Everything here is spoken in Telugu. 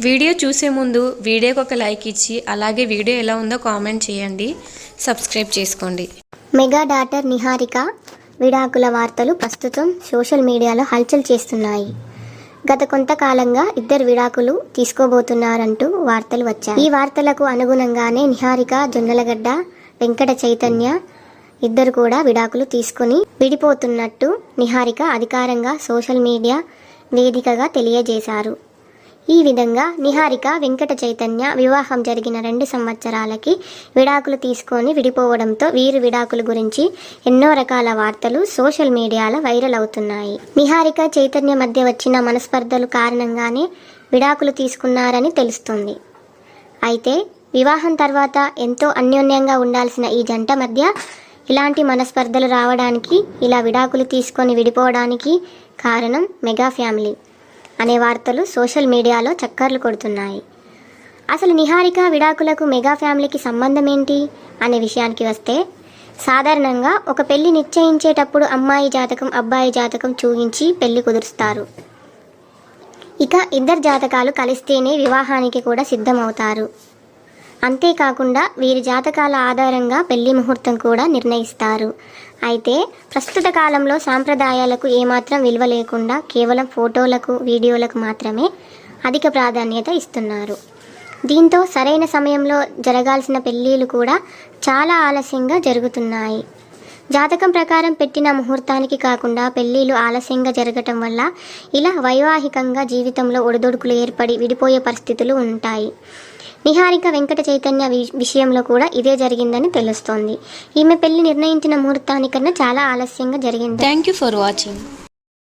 వీడియో చూసే ముందు వీడియోకి ఒక లైక్ ఇచ్చి అలాగే వీడియో ఎలా ఉందో కామెంట్ చేయండి. సబ్స్క్రైబ్ చేసుకోండి. మెగా డాటర్ నిహారిక విడాకుల వార్తలు ప్రస్తుతం సోషల్ మీడియాలో హల్చల్ చేస్తున్నాయి. గత కొంతకాలంగా ఇద్దరు విడాకులు తీసుకోబోతున్నారంటూ వార్తలు వచ్చాయి. ఈ వార్తలకు అనుగుణంగానే నిహారిక, జొన్నలగడ్డ వెంకట చైతన్య ఇద్దరు కూడా విడాకులు తీసుకుని విడిపోతున్నట్టు నిహారిక అధికారంగా సోషల్ మీడియా వేదికగా తెలియజేశారు. ఈ విధంగా నిహారిక, వెంకట చైతన్య వివాహం జరిగిన 2 సంవత్సరాలకి విడాకులు తీసుకొని విడిపోవడంతో వీరి విడాకుల గురించి ఎన్నో రకాల వార్తలు సోషల్ మీడియాలో వైరల్ అవుతున్నాయి. నిహారిక, చైతన్య మధ్య వచ్చిన మనస్పర్ధలు కారణంగానే విడాకులు తీసుకున్నారని తెలుస్తుంది. అయితే వివాహం తర్వాత ఎంతో అన్యోన్యంగా ఉండాల్సిన ఈ జంట మధ్య ఇలాంటి మనస్పర్ధలు రావడానికి, ఇలా విడాకులు తీసుకొని విడిపోవడానికి కారణం మెగా ఫ్యామిలీ అనే వార్తలు సోషల్ మీడియాలో చక్కర్లు కొడుతున్నాయి. అసలు నిహారిక విడాకులకు మెగా ఫ్యామిలీకి సంబంధం ఏంటి అనే విషయానికి వస్తే, సాధారణంగా ఒక పెళ్లి నిశ్చయించేటప్పుడు అమ్మాయి జాతకం, అబ్బాయి జాతకం చూపించి పెళ్లి కుదురుస్తారు. ఇక ఇద్దరు జాతకాలు కలిస్తేనే వివాహానికి కూడా సిద్ధమవుతారు. అంతేకాకుండా వీరి జాతకాల ఆధారంగా పెళ్లి ముహూర్తం కూడా నిర్ణయిస్తారు. అయితే ప్రస్తుత కాలంలో సాంప్రదాయాలకు ఏమాత్రం విలువ లేకుండా కేవలం ఫోటోలకు, వీడియోలకు మాత్రమే అధిక ప్రాధాన్యత ఇస్తున్నారు. దీంతో సరైన సమయంలో జరగాల్సిన పెళ్లిళ్ళు కూడా చాలా ఆలస్యంగా జరుగుతున్నాయి. జాతకం ప్రకారం పెట్టిన ముహూర్తానికి కాకుండా పెళ్లిళ్ళు ఆలస్యంగా జరగటం వల్ల ఇలా వైవాహికంగా జీవితంలో ఒడిదొడుకులు ఏర్పడి విడిపోయే పరిస్థితులు ఉంటాయి. నిహారిక, వెంకట చైతన్య విషయంలో కూడా ఇదే జరిగిందని తెలుస్తోంది. ఈమె పెళ్లి నిర్ణయించిన ముహూర్తానికన్నా చాలా ఆలస్యంగా జరిగింది. Thank you for watching.